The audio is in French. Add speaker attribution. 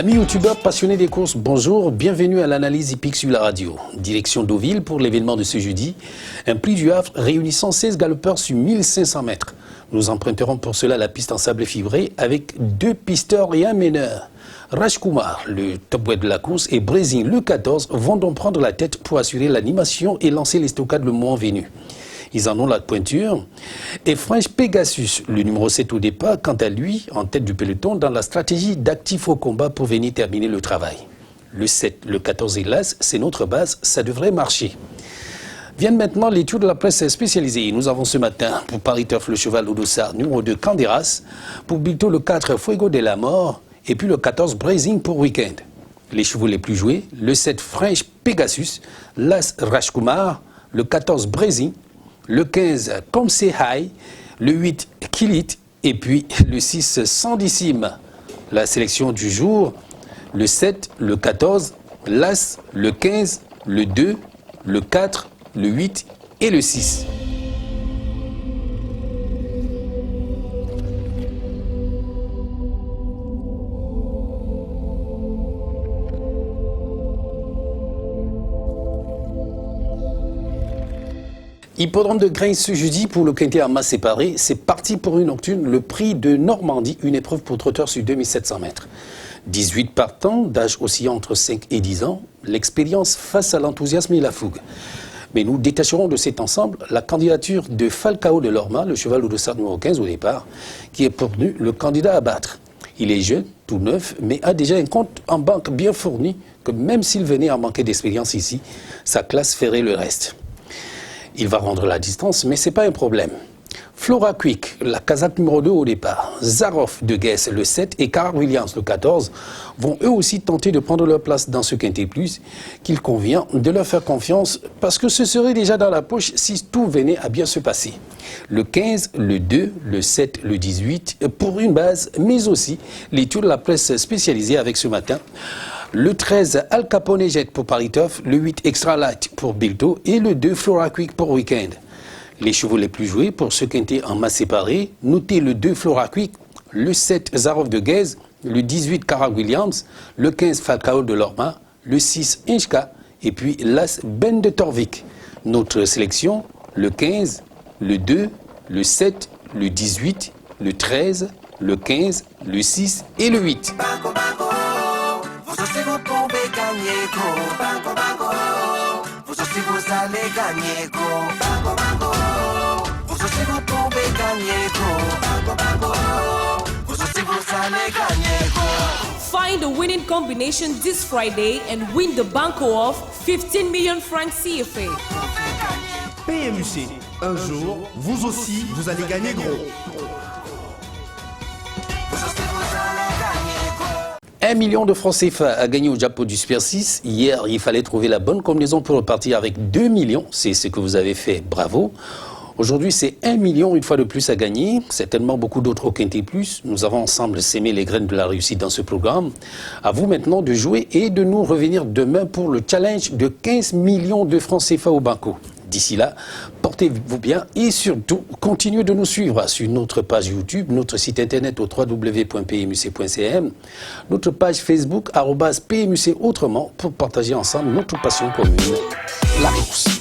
Speaker 1: Amis youtubeurs passionnés des courses, bonjour, bienvenue à l'analyse hippique sur la radio. Direction Deauville pour l'événement de ce jeudi, un prix du Havre réunissant 16 galopeurs sur 1500 mètres. Nous emprunterons pour cela la piste en sable fibré avec 2 pisteurs et un meneur. Rajkumar, le top weight de la course, et Brésil, le 14, vont donc prendre la tête pour assurer l'animation et lancer l'estocade le moment venu. Ils en ont la pointure. Et French Pegasus, le numéro 7 au départ, quant à lui, en tête du peloton, dans la stratégie d'actif au combat pour venir terminer le travail. Le 7, le 14 et l'As, c'est notre base, ça devrait marcher. Viennent maintenant les tours de la presse spécialisée. Nous avons ce matin, pour Paris Turf, le cheval au dossard, numéro 2, Canderas, pour Bilto, le 4, Fuego de la Mort, et puis le 14, Brazing pour Weekend. Les chevaux les plus joués, le 7, French Pegasus, l'As, Rajkumar, le 14, Brazing, le 15, Comse High, le 8, Kilit, et puis le 6, Sandissime. La sélection du jour, le 7, le 14, l'As, le 15, le 2, le 4, le 8 et le 6. Hippodrome de Grains ce jeudi pour le quintet à masse séparée. C'est parti pour une nocturne, le prix de Normandie, une épreuve pour trotteurs sur 2700 mètres. 18 partants, d'âge oscillant entre 5 et 10 ans, l'expérience face à l'enthousiasme et la fougue. Mais nous détacherons de cet ensemble la candidature de Falcao de Lorma, le cheval au dossard numéro 15 au départ, qui est pour nous le candidat à battre. Il est jeune, tout neuf, mais a déjà un compte en banque bien fourni, que même s'il venait à manquer d'expérience ici, sa classe ferait le reste. Il va rendre la distance, mais ce n'est pas un problème. Flora Quick, la casaque numéro 2 au départ, Zaroff de Guess, le 7, et Carl Williams, le 14, vont eux aussi tenter de prendre leur place dans ce quintet plus, qu'il convient de leur faire confiance, parce que ce serait déjà dans la poche si tout venait à bien se passer. Le 15, le 2, le 7, le 18, pour une base, mais aussi les tours de la presse spécialisée avec ce matin. Le 13, Al Capone Jet pour Paris Turf, le 8, Extra Light pour Bilto et le 2, Flora Quick pour Weekend. Les chevaux les plus joués pour ce quintet en masse séparée, notez le 2, Flora Quick, le 7, Zaroff de Guez, le 18, Cara Williams, le 15, Falcao de Lorma, le 6, Inchka et puis l'As Ben de Torvik. Notre sélection, le 15, le 2, le 7, le 18, le 13, le 15, le 6 et le 8.
Speaker 2: Vous aussi vous pouvez gagner gros, banco banco. Vous aussi vous allez gagner gros, banco banco. Vous aussi vous pouvez gagner gros, banco banco. Vous aussi vous allez gagner gros.
Speaker 3: Find the winning combination this Friday and win the banco of 15 million francs CFA.
Speaker 4: PMUC, un jour, vous aussi, vous allez gagner gros.
Speaker 1: 1 million de francs CFA a gagné au jackpot du Super 6. Hier, il fallait trouver la bonne combinaison pour repartir avec 2 millions. C'est ce que vous avez fait, bravo. Aujourd'hui, c'est 1 million une fois de plus à gagner. Certainement beaucoup d'autres au quintet plus. Nous avons ensemble sémé les graines de la réussite dans ce programme. À vous maintenant de jouer et de nous revenir demain pour le challenge de 15 millions de francs CFA au banco. D'ici là, portez-vous bien et surtout, continuez de nous suivre sur notre page YouTube, notre site internet au www.pmuc.cm, notre page Facebook @PMUC autrement pour partager ensemble notre passion commune, la course.